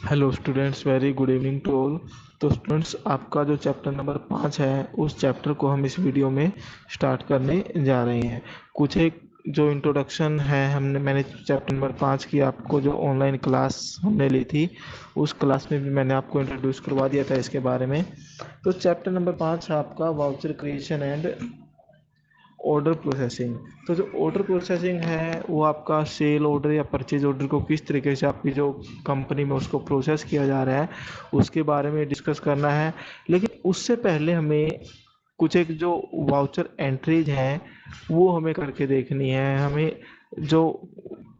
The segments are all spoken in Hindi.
Hello students, very good evening to all. तो स्टूडेंट्स, आपका जो चैप्टर नंबर 5 है उस चैप्टर को हम इस वीडियो में स्टार्ट करने जा रहे हैं। कुछ एक जो इंट्रोडक्शन है मैंने चैप्टर नंबर 5 की आपको जो ऑनलाइन क्लास हमने ली थी उस क्लास में भी मैंने आपको इंट्रोड्यूस करवा दिया था इसके बारे में। तो चैप्टर नंबर 5 है आपका voucher creation and order processing. तो जो ऑर्डर प्रोसेसिंग है वो आपका सेल ऑर्डर या परचेज ऑर्डर को किस तरीके से आपकी जो कंपनी में उसको प्रोसेस किया जा रहा है उसके बारे में डिस्कस करना है। लेकिन उससे पहले हमें कुछ एक जो वाउचर एंट्रीज हैं वो हमें करके देखनी है। हमें जो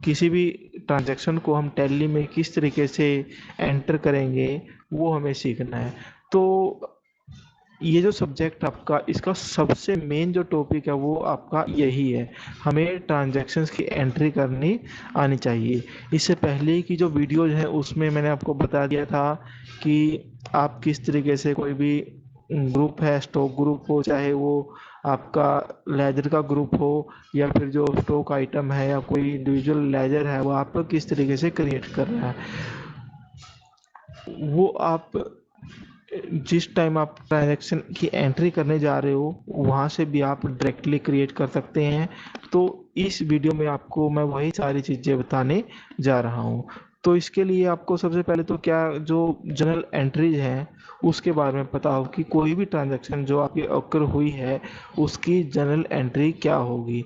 किसी भी ट्रांजैक्शन को हम टैली में किस तरीके से एंटर करेंगे वो हमें सीखना है। तो ये जो सब्जेक्ट आपका इसका सबसे मेन जो टॉपिक है वो आपका यही है। हमें ट्रांजैक्शंस की एंट्री करनी आनी चाहिए। इससे पहले की जो वीडियोज हैं उसमें मैंने आपको बता दिया था कि आप किस तरीके से कोई भी ग्रुप है, स्टॉक ग्रुप हो, चाहे वो आपका लेजर का ग्रुप हो या फिर जो स्टॉक आइटम है या कोई इंडिविजुअल लेजर है, वो आप किस तरीके से क्रिएट कर रहा है वो आप जिस टाइम आप ट्रांजैक्शन की एंट्री करने जा रहे हो वहाँ से भी आप डायरेक्टली क्रिएट कर सकते हैं। तो इस वीडियो में आपको मैं वही सारी चीज़ें बताने जा रहा हूँ। तो इसके लिए आपको सबसे पहले तो क्या जो जनरल एंट्रीज हैं उसके बारे में पता हो कि कोई भी ट्रांजैक्शन जो आपकी अकर हुई है उसकी जनरल एंट्री क्या होगी।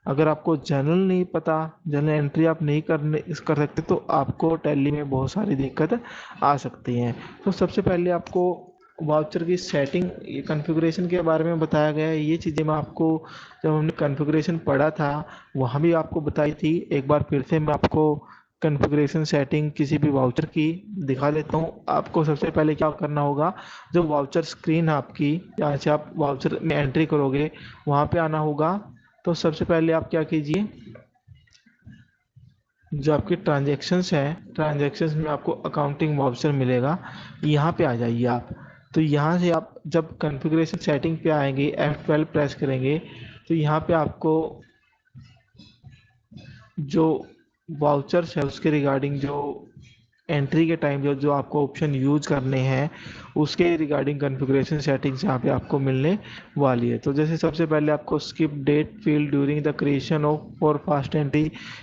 अगर आपको जनरल नहीं पता, जनरल एंट्री आप नहीं कर सकते तो आपको टैली में बहुत सारी दिक्कत आ सकती हैं। तो सबसे पहले आपको वाउचर की सेटिंग, ये कॉन्फ़िगरेशन के बारे में बताया गया है। ये चीज़ें मैं आपको जब हमने कॉन्फ़िगरेशन पढ़ा था वहाँ भी आपको बताई थी। एक बार फिर से मैं आपको कॉन्फ़िगरेशन सेटिंग किसी भी वाउचर की दिखा देता हूँ। आपको सबसे पहले क्या करना होगा, जो वाउचर स्क्रीन है आपकी जहाँ से आप वाउचर में एंट्री करोगे वहाँ पे आना होगा। तो सबसे पहले आप क्या कीजिए, जो आपके ट्रांजैक्शंस हैं ट्रांजैक्शंस में आपको अकाउंटिंग वाउचर मिलेगा, यहाँ पे आ जाइए आप। तो यहाँ से आप जब कॉन्फ़िगरेशन सेटिंग पे आएंगे F12 प्रेस करेंगे तो यहाँ पे आपको जो वाउचर्स है उसके रिगार्डिंग जो एंट्री के टाइम जो जो आपको ऑप्शन यूज करने हैं उसके रिगार्डिंग कॉन्फ़िगरेशन सेटिंग्स यहाँ पे आपको मिलने वाली है। तो जैसे सबसे पहले आपको skip date field during the creation of for fast entry,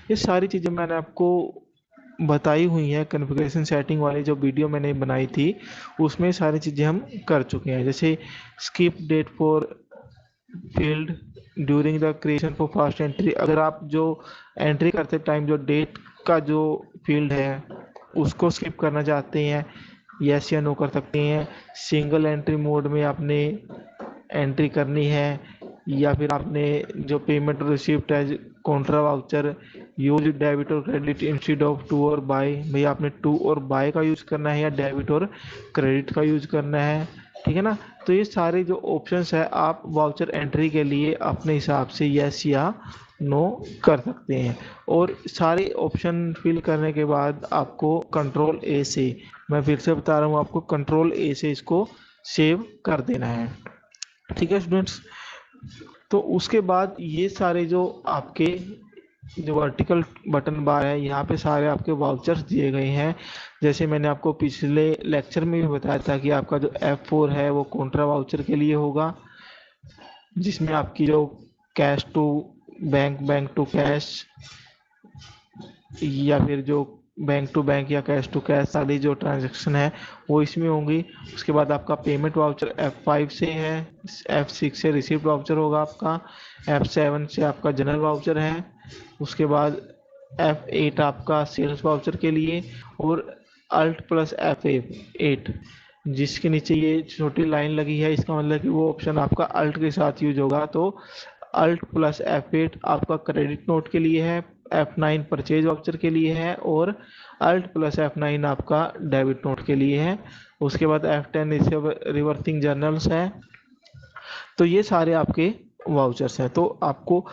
ये सारी चीज़ें मैंने आपको बताई हुई है। कॉन्फ़िगरेशन सेटिंग वाली जो वीडियो मैंने बनाई थी उसमें सारी चीज़ें हम कर चुके हैं। जैसे skip date for field during the creation for fast entry, अगर आप जो एंट्री करते टाइम जो डेट का जो फील्ड है उसको स्किप करना चाहते हैं, यस या नो कर सकते हैं। सिंगल एंट्री मोड में आपने एंट्री करनी है या फिर आपने जो पेमेंट रिसिप्ट है कॉन्ट्रा वाउचर यूज डेबिट और क्रेडिट इंस्टेड ऑफ टू और बाय, भैया आपने टू और बाय का यूज करना है या डेबिट और क्रेडिट का यूज करना है, ठीक है ना। तो ये सारे जो ऑप्शंस है आप वाउचर एंट्री के लिए अपने हिसाब से यस या नो कर सकते हैं। और सारे ऑप्शन फिल करने के बाद आपको कंट्रोल ए से, मैं फिर से बता रहा हूँ आपको कंट्रोल ए से इसको सेव कर देना है, ठीक है स्टूडेंट्स। तो उसके बाद ये सारे जो आपके जो वर्टिकल बटन बार है यहाँ पे सारे आपके वाउचर्स दिए गए हैं। जैसे मैंने आपको पिछले लेक्चर में भी बताया था कि आपका जो F4 है वो कॉन्ट्रा वाउचर के लिए होगा, जिसमें आपकी जो cash to bank, bank to cash या फिर जो बैंक टू बैंक या कैश टू कैश सारी जो ट्रांजैक्शन है वो इसमें होंगी। उसके बाद आपका पेमेंट वाउचर F5 से है, F6 से रिसिप्ट वाउचर होगा आपका, F7 से आपका जनरल वाउचर है, उसके बाद F8 आपका सेल्स वाउचर के लिए, और अल्ट प्लस F8 जिसके नीचे ये छोटी लाइन लगी है इसका मतलब कि वो ऑप्शन आपका अल्ट के साथ यूज होगा। तो अल्ट प्लस F8 आपका क्रेडिट नोट के लिए है, F9 परचेज वाउचर के लिए है और अल्ट प्लस F9 आपका डेबिट नोट के लिए है। उसके बाद F10 रिवर्सिंग जर्नल्स है। तो ये सारे आपके वाउचर्स हैं। तो आपको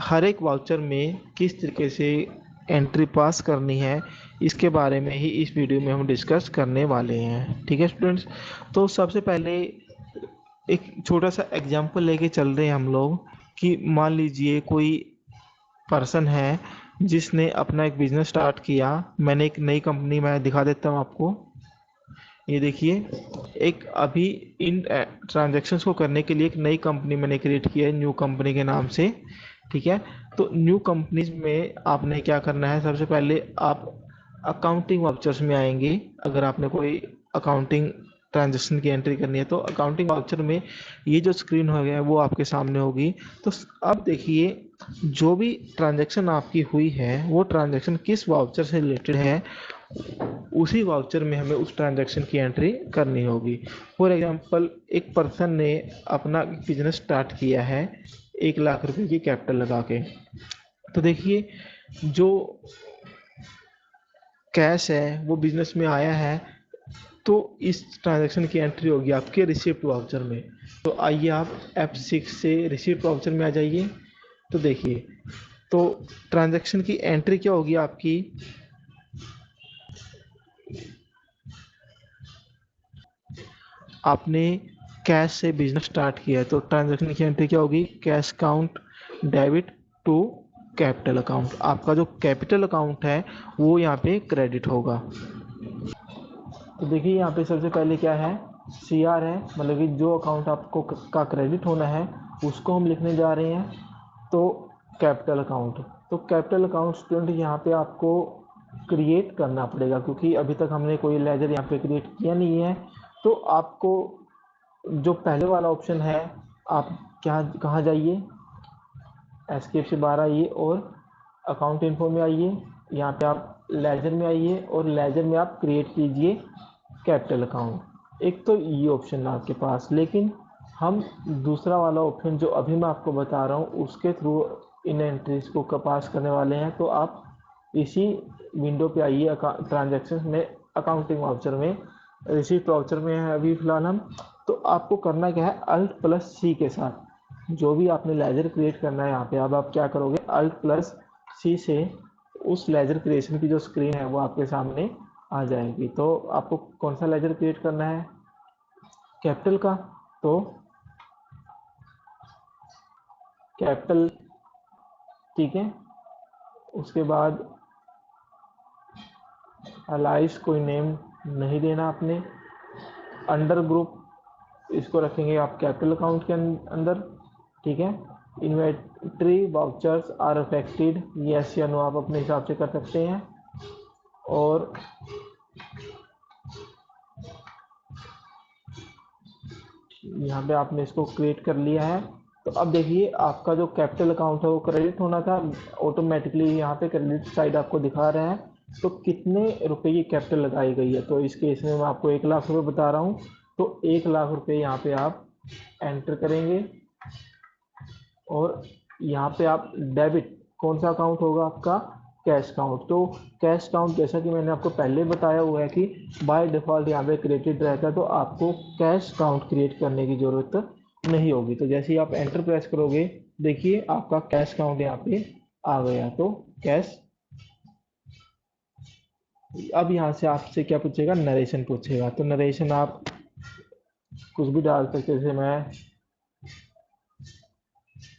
हर एक वाउचर में किस तरीके से एंट्री पास करनी है इसके बारे में ही इस वीडियो में हम डिस्कस करने वाले हैं, ठीक है स्टूडेंट्स। तो सबसे पहले एक छोटा सा एग्जांपल लेके चल रहे हैं हम लोग कि मान लीजिए कोई पर्सन है जिसने अपना एक बिजनेस स्टार्ट किया। मैंने एक नई कंपनी मैं दिखा देता हूँ आपको। ये देखिए, एक अभी इन ट्रांजैक्शंस को करने के लिए एक नई कंपनी मैंने क्रिएट की है न्यू कंपनी के नाम से। ठीक है। तो न्यू कंपनीज में आपने क्या करना है, सबसे पहले आप अकाउंटिंग वाउचर्स में आएंगे। अगर आपने कोई अकाउंटिंग ट्रांजैक्शन की एंट्री करनी है तो अकाउंटिंग वाउचर में ये जो स्क्रीन हो गया है वो आपके सामने होगी। तो अब देखिए, जो भी ट्रांजैक्शन आपकी हुई है वो ट्रांजैक्शन किस वाउचर से रिलेटेड है, उसी वाउचर में हमें उस ट्रांजैक्शन की एंट्री करनी होगी। फॉर एग्जांपल, एक पर्सन ने अपना बिजनेस स्टार्ट किया है 1 लाख रुपए की कैपिटल लगा के। तो देखिए, जो कैश है वो बिजनेस में आया है, तो इस ट्रांजैक्शन की एंट्री होगी आपके रिसिप्ट वाउचर में। तो आइए आप F6 से रिसिप्ट वाउचर में आ जाइए। तो देखिए, तो ट्रांजैक्शन की एंट्री क्या होगी आपकी। आपने कैश से बिजनेस स्टार्ट किया है तो ट्रांजैक्शन की एंट्री क्या होगी, cash account debit to capital account. आपका जो कैपिटल अकाउंट है वो यहाँ पे क्रेडिट होगा। तो देखिए, यहाँ पे सबसे पहले क्या है, CR है, मतलब कि जो अकाउंट आपको का क्रेडिट होना है उसको हम लिखने जा रहे हैं। तो कैपिटल अकाउंट, तो कैपिटल अकाउंट स्टूडेंट यहाँ पे आपको क्रिएट करना पड़ेगा, क्योंकि अभी तक हमने कोई लेजर यहाँ पे क्रिएट किया नहीं है। तो आपको जो पहले वाला ऑप्शन है, आप क्या कहाँ जाइए, एस्केप से बाहर आइए और अकाउंट इन्फो में आइए। यहाँ पे आप लेजर में आइए और लेजर में आप क्रिएट कीजिए कैपिटल अकाउंट। एक तो ये ऑप्शन है आपके पास, लेकिन हम दूसरा वाला ऑप्शन जो अभी मैं आपको बता रहा हूँ उसके थ्रू इन एंट्रीज को पास करने वाले हैं। तो आप इसी विंडो पे आइए, ट्रांजेक्शन में, अकाउंटिंग वाउचर में, रिसीट वाउचर में है अभी फिलहाल हम। तो आपको करना क्या है, Alt+C के साथ जो भी आपने लेजर क्रिएट करना है यहाँ पे, अब आप क्या करोगे, Alt+C से उस लेजर क्रिएशन की जो स्क्रीन है वो आपके सामने आ जाएगी। तो आपको कौन सा लेजर क्रिएट करना है, कैपिटल का। तो कैपिटल, ठीक है। उसके बाद अलाइस कोई नेम नहीं देना आपने। अंडर ग्रुप इसको रखेंगे आप कैपिटल अकाउंट के अंदर, ठीक है। Inventory vouchers are affected, yes या नो आप अपने हिसाब से कर सकते हैं। और यहाँ पे आपने इसको क्रिएट कर लिया है। तो अब देखिए, आपका जो कैपिटल अकाउंट है वो क्रेडिट होना था, ऑटोमेटिकली यहाँ पे क्रेडिट साइड आपको दिखा रहा है। तो कितने रुपए की कैपिटल लगाई गई है, तो इस केस में मैं आपको 1 लाख रुपए बता रहा हूँ। तो 1 लाख रुपए यहाँ पे आप एंटर करेंगे और यहाँ पे आप डेबिट, कौन सा अकाउंट होगा आपका, कैश अकाउंट। तो कैश अकाउंट जैसा कि मैंने आपको पहले बताया हुआ है कि बाय डिफ़ॉल्ट यहाँ पे क्रिएटेड रहता है, तो आपको कैश अकाउंट क्रिएट करने की ज़रूरत नहीं होगी। तो जैसे ही आप एंटर प्रेस करोगे, देखिए आपका कैश अकाउंट यहाँ पे आ गया। तो कैश, अब यहाँ से आपसे क्या पूछेगा, नरेशन पूछेगा। तो नरेशन आप कुछ भी डाल सकते हैं, जैसे मैं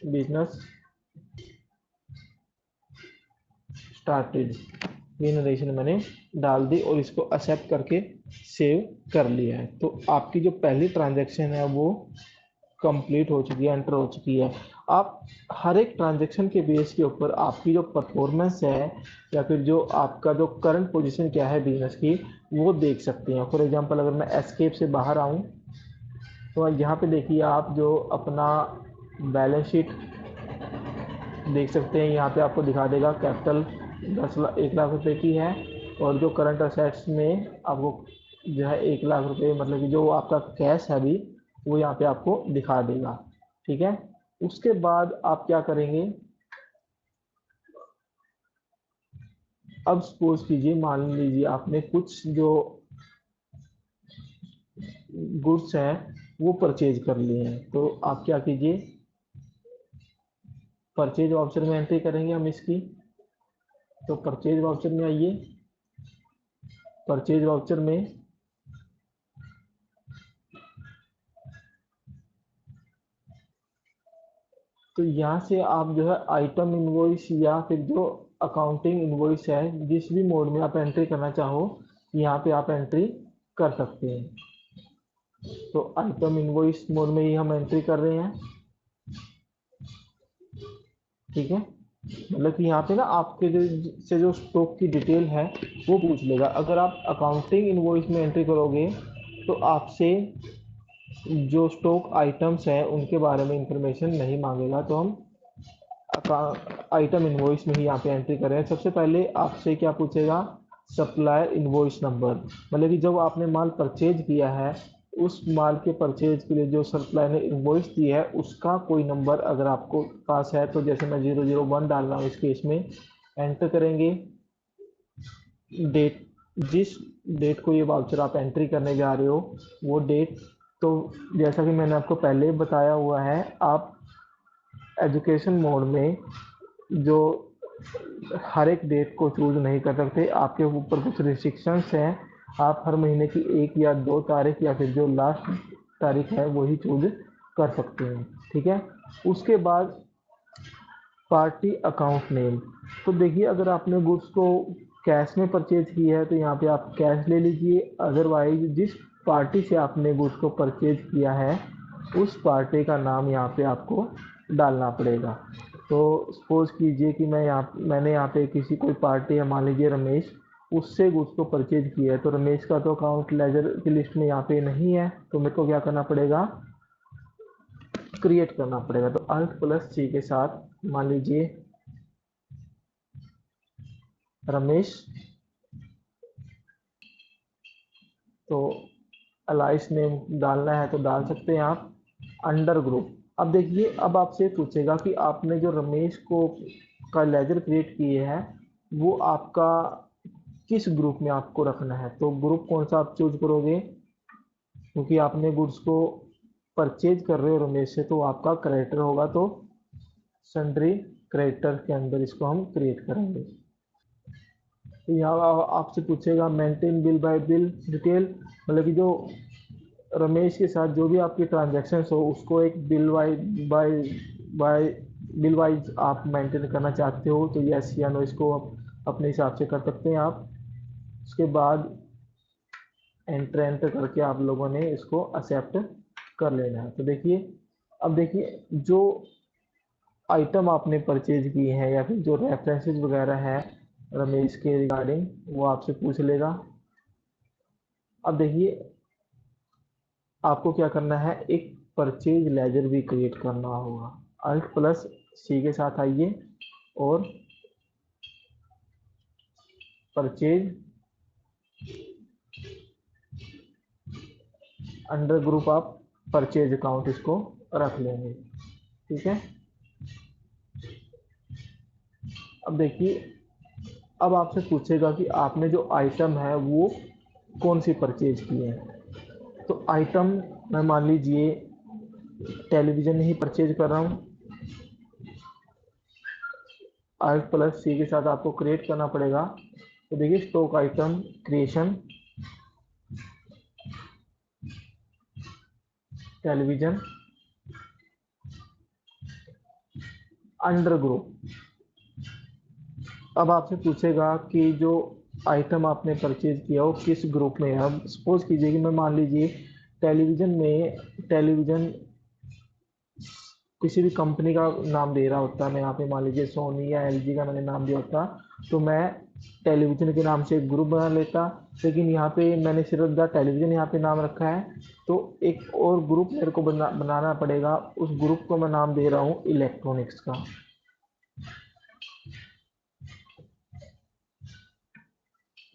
बिजनेस स्टार्टेड, ये नरेशन मैंने डाल दी और इसको एक्सेप्ट करके सेव कर लिया है। तो आपकी जो पहली ट्रांजैक्शन है वो कंप्लीट हो चुकी है, एंटर हो चुकी है। आप हर एक ट्रांजैक्शन के बेस के ऊपर आपकी जो परफॉर्मेंस है या फिर जो आपका जो करंट पोजीशन क्या है बिजनेस की, वो देख सकते हैं। फॉर एग्जांपल, अगर मैं एस्केप से बाहर आऊँ तो यहाँ पे देखिए, आप जो अपना बैलेंस शीट देख सकते हैं, यहाँ पे आपको दिखा देगा कैपिटल 1 लाख रुपए की है, और जो करंट असेट्स में आपको जो है 1 लाख रुपए, मतलब कि जो आपका कैश है अभी, वो यहाँ पे आपको दिखा देगा। ठीक है। उसके बाद आप क्या करेंगे, अब सपोज कीजिए, मान लीजिए आपने कुछ जो गुड्स हैं वो परचेज कर लिए हैं, तो आप क्या कीजिए, परचेज वाउचर में एंट्री करेंगे हम इसकी। तो परचेज वाउचर में आइए, परचेज वाउचर में तो यहाँ से आप जो है आइटम इनवॉइस या फिर जो अकाउंटिंग इनवॉइस है, जिस भी मोड में आप एंट्री करना चाहो यहाँ पे आप एंट्री कर सकते हैं। तो आइटम इनवॉइस मोड में ही हम एंट्री कर रहे हैं। ठीक है, मतलब कि यहाँ पे ना आपके से जो स्टॉक की डिटेल है वो पूछ लेगा। अगर आप अकाउंटिंग इनवॉइस में एंट्री करोगे तो आपसे जो स्टॉक आइटम्स हैं उनके बारे में इंफॉर्मेशन नहीं मांगेगा। तो हम आइटम इनवॉइस में ही यहाँ पे एंट्री करें। सबसे पहले आपसे क्या पूछेगा, सप्लायर इनवॉइस नंबर, मतलब कि जब आपने माल परचेज किया है उस माल के परचेज के लिए जो सप्लायर ने इनवॉइस दी है उसका कोई नंबर अगर आपको पास है, तो जैसे मैं 001 डाल रहा हूँ इस केस में, एंटर करेंगे डेट, जिस डेट को ये वाउचर आप एंट्री करने जा रहे हो वो डेट। तो जैसा कि मैंने आपको पहले ही बताया हुआ है, आप एजुकेशन मोड में जो हर एक डेट को चूज नहीं कर सकते, आपके ऊपर कुछ रिस्ट्रिक्शंस हैं। आप हर महीने की 1 या 2 तारीख या फिर जो लास्ट तारीख है वही चूज कर सकते हैं। ठीक है, उसके बाद पार्टी अकाउंट नेम। तो देखिए, अगर आपने गुड्स को कैश में परचेज की है तो यहाँ पे आप कैश ले लीजिए, अदरवाइज जिस पार्टी से आपने गुड्स को परचेज किया है उस पार्टी का नाम यहाँ पे आपको डालना पड़ेगा। तो सपोज कीजिए कि मैंने यहाँ पे किसी कोई पार्टी है, मान लीजिए रमेश, उससे गुड्स को परचेज किया है, तो रमेश का तो अकाउंट लेजर की लिस्ट में यहाँ पे नहीं है, तो मेरे को क्या करना पड़ेगा, क्रिएट करना पड़ेगा। तो Alt+C के साथ मान लीजिए रमेश, तो अलाइस नेम डालना है तो डाल सकते हैं आप, अंडर ग्रुप। अब देखिए, अब आपसे पूछेगा कि आपने जो रमेश को का लेजर क्रिएट किए है वो आपका किस ग्रुप में आपको रखना है। तो ग्रुप कौन सा आप चूज करोगे, क्योंकि आपने गुड्स को परचेज कर रहे हो रमेश से, तो आपका क्रेडिटर होगा, तो सन्ड्री क्रेडिटर के अंदर इसको हम क्रिएट करेंगे। तो यहाँ आपसे पूछेगा maintain bill bye bill detail, मतलब कि जो रमेश के साथ जो भी आपकी ट्रांजैक्शन हो उसको एक bill bye bye bill wise आप मेंटेन करना चाहते हो, तो यस या नो इसको आप अपने हिसाब से कर सकते हैं आप। उसके बाद एंटर एंटर करके आप लोगों ने इसको एक्सेप्ट कर लेना है। तो देखिए, अब देखिए जो आइटम आपने परचेज किए हैं या फिर जो रेफरेंसेस वगैरह है रमेश के रिगार्डिंग वो आपसे पूछ लेगा। अब देखिए, आपको क्या करना है, एक परचेज लेजर भी क्रिएट करना होगा। Alt+C के साथ आइए और परचेज अंडर ग्रुप आप परचेज अकाउंट इसको रख लेंगे। ठीक है, अब देखिए, अब आपसे पूछेगा कि आपने जो आइटम है वो कौन सी परचेज की है। तो आइटम मैं मान लीजिए टेलीविज़न ही परचेज कर रहा हूँ। Alt+C के साथ आपको क्रिएट करना पड़ेगा। तो देखिए, stock item creation television under group. अब आपसे पूछेगा कि जो आइटम आपने परचेज किया हो किस ग्रुप में है। अब सपोज कीजिए कि मैं मान लीजिए टेलीविज़न किसी भी कंपनी का नाम दे रहा होता, मैं यहाँ पे मान लीजिए सोनी या एलजी का मैंने नाम दिया होता, तो मैं टेलीविज़न के नाम से एक ग्रुप बना लेता। लेकिन यहाँ पे मैंने सिर्फ द टेलीविज़न यहाँ पे नाम रखा है, तो एक और ग्रुप मेरे को बनाना पड़ेगा। उस ग्रुप को मैं नाम दे रहा हूँ इलेक्ट्रॉनिक्स का।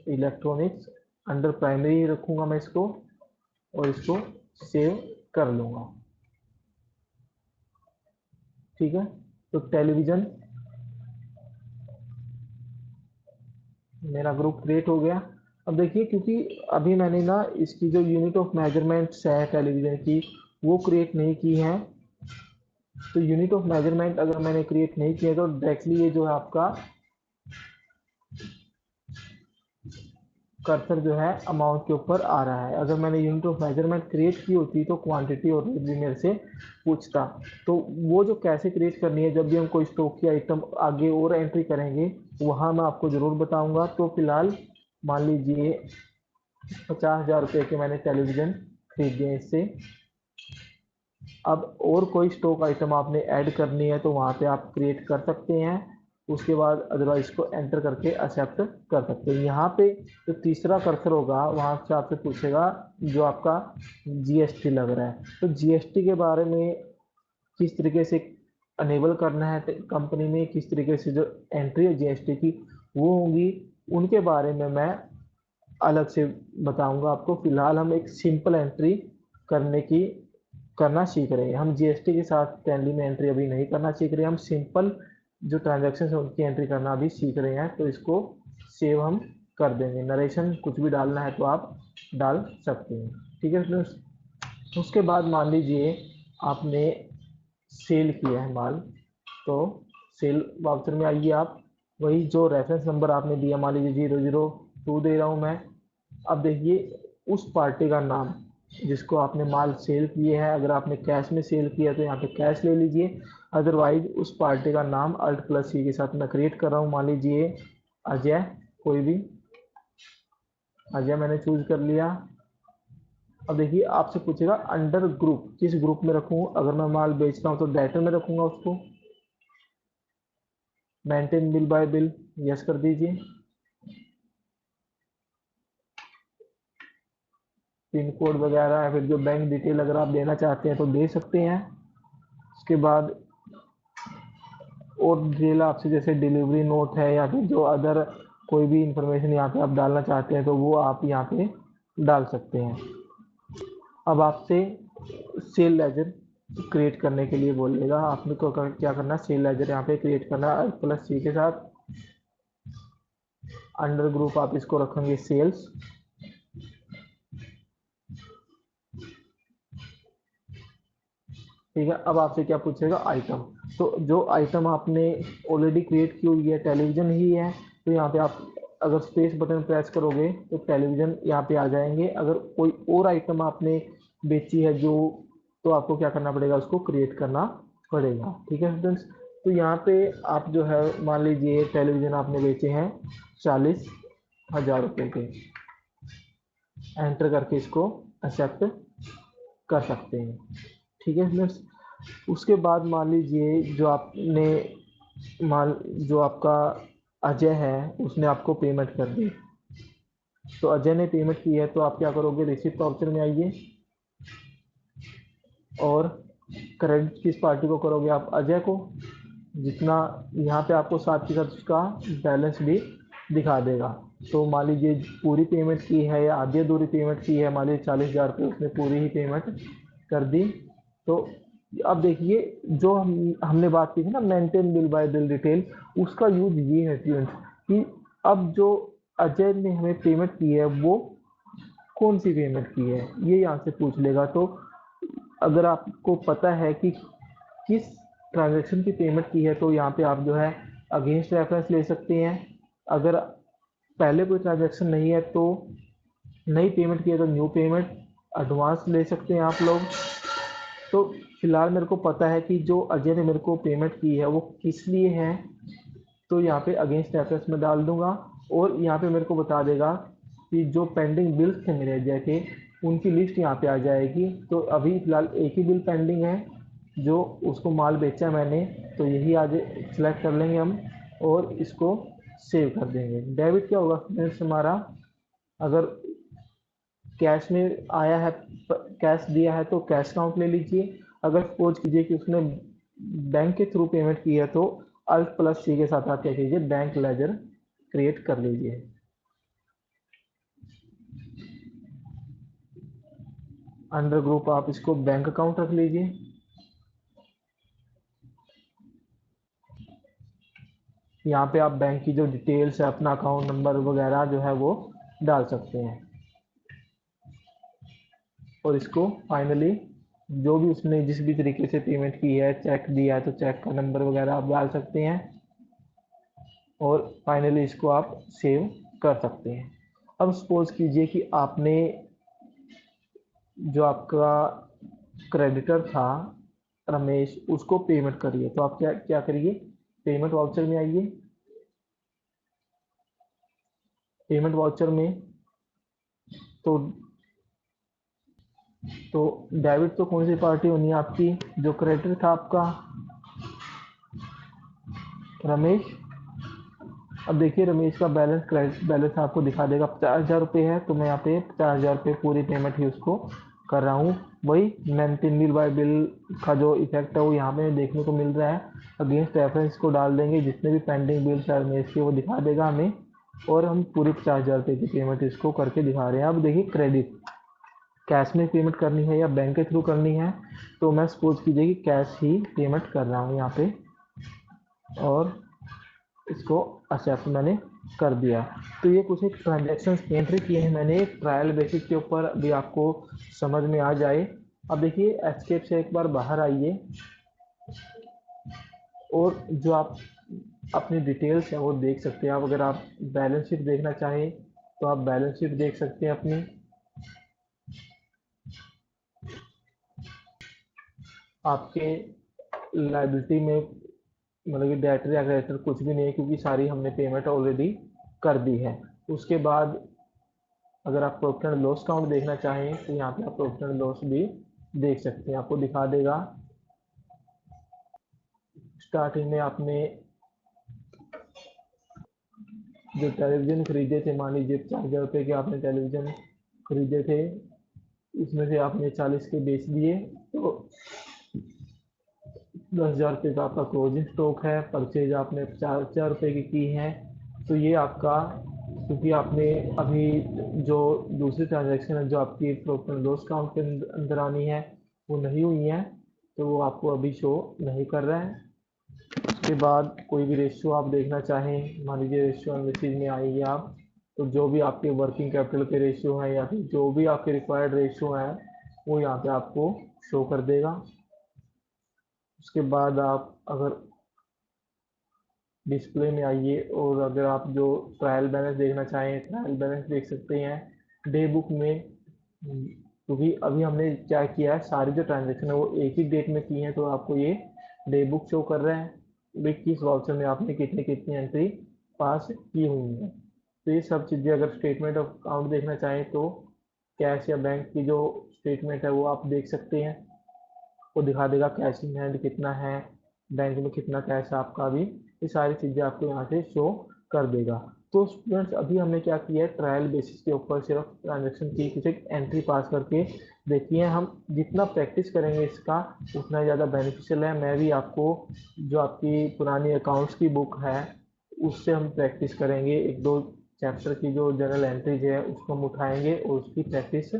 इलेक्ट्रॉनिक्स अंडर प्राइमरी रखूँगा मैं इसको, और इसको सेव कर लूँगा। ठीक है, तो टेलीविज़न मेरा ग्रुप क्रिएट हो गया। अब देखिए, क्योंकि अभी मैंने ना इसकी जो यूनिट ऑफ मेजरमेंट्स है टेलीविज़न की वो क्रिएट नहीं की है, तो यूनिट ऑफ मेजरमेंट अगर मैंने क्रिएट नहीं किया तो डायरेक्टली ये जो है आपका कर्सर जो है अमाउंट के ऊपर आ रहा है। अगर मैंने यूनिट ऑफ मेजरमेंट क्रिएट की होती तो क्वांटिटी और रेट भी मेरे से पूछता। तो वो जो कैसे क्रिएट करनी है, जब भी हम कोई स्टॉक की आइटम आगे और एंट्री करेंगे वहाँ मैं आपको ज़रूर बताऊंगा। तो फिलहाल मान लीजिए 50,000 रुपये के मैंने टेलीविज़न खरीदे हैं इससे। अब और कोई स्टॉक आइटम आपने ऐड करनी है तो वहाँ पे आप क्रिएट कर सकते हैं। उसके बाद अदरवाइज को एंटर करके एक्सेप्ट कर सकते हैं। यहाँ पे जो तीसरा कर्सर होगा वहाँ से आपसे पूछेगा जो आपका जीएसटी लग रहा है, तो जीएसटी के बारे में किस तरीके से अनेबल करना है कंपनी में, किस तरीके से जो एंट्री है जीएसटी की वो होगी, उनके बारे में मैं अलग से बताऊंगा आपको। फिलहाल हम एक सिंपल एंट्री करने की करना सीख रहे हैं। हम जीएसटी के साथ टैली में एंट्री अभी नहीं करना सीख रहे हैं, हम सिंपल जो ट्रांजैक्शन है उनकी एंट्री करना अभी सीख रहे हैं। तो इसको सेव हम कर देंगे। नरेशन कुछ भी डालना है तो आप डाल सकते हैं, ठीक है फ्रेंड्स। उसके बाद मान लीजिए आपने सेल किया है माल, तो सेल वाउचर में आइए आप, वही जो रेफरेंस नंबर आपने दिया, मान लीजिए 002 दे रहा हूँ मैं। अब देखिए उस पार्टी का नाम जिसको आपने माल सेल किए है, अगर आपने कैश में सेल किया तो यहाँ पे कैश ले लीजिए, अदरवाइज उस पार्टी का नाम Alt+C के साथ मैं क्रिएट कर रहा हूँ। मान लीजिए अजय, कोई भी अजय मैंने चूज कर लिया। अब देखिए आपसे पूछेगा अंडर ग्रुप किस ग्रुप में रखूँ। अगर मैं माल बेचता हूँ तो डेटर में रखूंगा उसको। Maintain bill bye bill yes कर दीजिए। पिन कोड वगैरह या फिर जो बैंक डिटेल अगर आप देना चाहते हैं तो दे सकते हैं। उसके बाद और डिटेल आपसे जैसे डिलीवरी नोट है या फिर जो अदर कोई भी इंफॉर्मेशन यहाँ पे आप डालना चाहते हैं तो वो आप यहाँ पे डाल सकते हैं। अब आपसे सेल लेजर क्रिएट करने के लिए बोलेगा, आपने को क्या करना है, सेल लेजर यहाँ पे क्रिएट करना है Alt+C के साथ। अंडर ग्रुप आप इसको रखेंगे सेल्स। ठीक है, अब आपसे क्या पूछेगा आइटम। तो जो आइटम आपने ऑलरेडी क्रिएट की हुई है टेलीविजन ही है, तो यहाँ पे आप अगर स्पेस बटन प्रेस करोगे तो टेलीविजन यहाँ पे आ जाएंगे। अगर कोई और आइटम आपने बेची है जो, तो आपको क्या करना पड़ेगा, उसको क्रिएट करना पड़ेगा। ठीक है स्टूडेंट्स, तो यहाँ पे आप जो है मान लीजिए टेलीविजन आपने बेचे हैं 40,000 रुपये के, एंटर करके इसको एक्सेप्ट कर सकते हैं। ठीक है फ्रेंड्स, उसके बाद मान लीजिए जो आपने माल जो आपका अजय है उसने आपको पेमेंट कर दी, तो अजय ने पेमेंट की है तो आप क्या करोगे, रिसिप्ट ऑप्शन में आइए और क्रेडिट किस पार्टी को करोगे, आप अजय को। जितना यहाँ पे आपको साथ के साथ उसका बैलेंस भी दिखा देगा। तो मान लीजिए पूरी पेमेंट की है या आधी अधूरी पेमेंट की है, मान लीजिए 40,000 रुपये उसने पूरी ही पेमेंट कर दी। तो अब देखिए जो हमने बात की थी ना maintain bill bye bill detail, उसका यूज ये है स्टूडेंट्स कि अब जो अजय ने हमें पेमेंट की है वो कौन सी पेमेंट की है ये यहाँ से पूछ लेगा। तो अगर आपको पता है कि किस ट्रांजैक्शन की पेमेंट की है तो यहाँ पे आप जो है अगेंस्ट रेफरेंस ले सकते हैं। अगर पहले कोई ट्रांजैक्शन नहीं है तो नई पेमेंट की है तो न्यू पेमेंट एडवांस ले सकते हैं आप लोग। तो फिलहाल मेरे को पता है कि जो अजय ने मेरे को पेमेंट की है वो किस लिए है, तो यहाँ पे अगेंस्ट रेफरेंस में डाल दूंगा और यहाँ पे मेरे को बता देगा कि जो पेंडिंग बिल्स थे मेरे अजय के उनकी लिस्ट यहाँ पे आ जाएगी। तो अभी फिलहाल एक ही बिल पेंडिंग है जो उसको माल बेचा मैंने, तो यही आज सिलेक्ट कर लेंगे हम और इसको सेव कर देंगे। डेबिट क्या होगा फ्रेंड्स हमारा, अगर कैश में आया है, कैश दिया है तो कैश काउंट ले लीजिए। अगर सपोज कीजिए कि उसने बैंक के थ्रू पेमेंट की है तो Alt+C के साथ आप क्या कीजिए, बैंक लेजर क्रिएट कर लीजिए। अंडर ग्रुप आप इसको बैंक अकाउंट रख लीजिए। यहाँ पे आप बैंक की जो डिटेल्स है अपना अकाउंट नंबर वगैरह जो है वो डाल सकते हैं और इसको फाइनली जो भी उसने जिस भी तरीके से पेमेंट की है, चेक दिया है तो चेक का नंबर वगैरह आप डाल सकते हैं और फाइनली इसको आप सेव कर सकते हैं। अब सपोज कीजिए कि आपने जो आपका क्रेडिटर था रमेश, उसको पेमेंट करिए, तो आप क्या क्या करिए, पेमेंट वाउचर में आइए। पेमेंट वाउचर में तो तो डेबिट तो कौन सी पार्टी होनी है आपकी, जो क्रेडिटर था आपका रमेश। अब देखिए रमेश का बैलेंस, क्रेडिट बैलेंस आपको दिखा देगा 50,000 रुपये है, तो मैं यहाँ पे 50,000 रुपये पूरी पेमेंट ही उसको कर रहा हूँ। वही मैंटेन बिल बाय बिल का जो इफेक्ट है वो यहाँ पे देखने को मिल रहा है। अगेंस्ट रेफरेंस को डाल देंगे, जितने भी पेंडिंग बिल्स है रमेश के वो दिखा देगा हमें, और हम पूरे 50,000 रुपये की पेमेंट इसको करके दिखा रहे हैं। अब देखिए क्रेडिट, कैश में पेमेंट करनी है या बैंक के थ्रू करनी है, तो मैं सपोज कीजिए कि कैश ही पेमेंट कर रहा हूँ यहाँ पे, और इसको एक्सेप्ट मैंने कर दिया। तो ये कुछ एक ट्रांजेक्शन एंट्री किए हैं मैंने ट्रायल बेसिस के ऊपर, अभी आपको समझ में आ जाए। अब देखिए एस्केप से एक बार बाहर आइए, और जो आप अपनी डिटेल्स है वो देख सकते हैं। आप अगर आप बैलेंस शीट देखना चाहें तो आप बैलेंस शीट देख सकते हैं अपनी। आपके लाइबिलिटी में मतलब कि डेटर या क्रेडिटर कुछ भी नहीं है, क्योंकि सारी हमने पेमेंट ऑलरेडी कर दी है। उसके बाद अगर आप प्रॉफिट एंड लॉस काउंट देखना चाहें तो यहाँ पे आप प्रॉफिट एंड लॉस भी देख सकते हैं, आपको दिखा देगा। स्टार्टिंग में आपने जो टेलीविजन खरीदे थे, मान लीजिए 4,000 रुपये के आपने टेलीविजन खरीदे थे, इसमें से आपने 40 के बेच दिए, तो 10,000 रुपये का आपका क्लोजिंग स्टॉक है। परचेज आपने 4,000 रुपये की है। तो ये आपका, क्योंकि आपने अभी जो दूसरी ट्रांजैक्शन है जो आपकी प्रॉफिट एंड लॉस काउंट के अंदर आनी है वो नहीं हुई है, तो वो आपको अभी शो नहीं कर रहा है। उसके बाद कोई भी रेशियो आप देखना चाहें, मान लीजिए रेशियो एनालिसिस में आएंगे आप, तो जो भी आपके वर्किंग कैपिटल के रेशियो हैं या फिर जो भी आपके रिक्वायर्ड रेशियो हैं वो यहाँ पे आपको शो कर देगा। उसके बाद आप अगर डिस्प्ले में आइए, और अगर आप जो ट्रायल बैलेंस देखना चाहें ट्रायल बैलेंस देख सकते हैं डे बुक में। क्योंकि अभी हमने क्या किया है, सारी जो ट्रांजेक्शन है वो एक ही डेट में की है, तो आपको ये डे बुक शो कर रहा है भाई किस वाउचर में आपने कितनी कितनी एंट्री पास की हुई है। तो ये सब चीज़ें, अगर स्टेटमेंट ऑफ अकाउंट देखना चाहें तो कैश या बैंक की जो स्टेटमेंट है वो आप देख सकते हैं, वो दिखा देगा कैश इन हैंड कितना है, बैंक में कितना कैश है आपका अभी, ये सारी चीज़ें आपको यहाँ से शो कर देगा। तो स्टूडेंट्स अभी हमने क्या किया है, ट्रायल बेसिस के ऊपर सिर्फ ट्रांजेक्शन की कुछ एक एंट्री पास करके देखिए। हम जितना प्रैक्टिस करेंगे इसका उतना ज़्यादा बेनिफिशियल है। मैं भी आपको जो आपकी पुरानी अकाउंट्स की बुक है उससे हम प्रैक्टिस करेंगे, एक दो चैप्टर की जो जनरल एंट्रीज है उसको हम उठाएंगे और उसकी प्रैक्टिस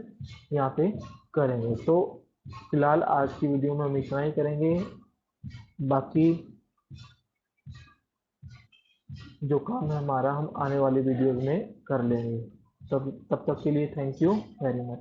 यहाँ पे करेंगे। तो फिलहाल आज की वीडियो में हम इतना ही करेंगे, बाकी जो काम है हमारा हम आने वाली वीडियोज में कर लेंगे। तब तब तक के लिए थैंक यू वेरी मच।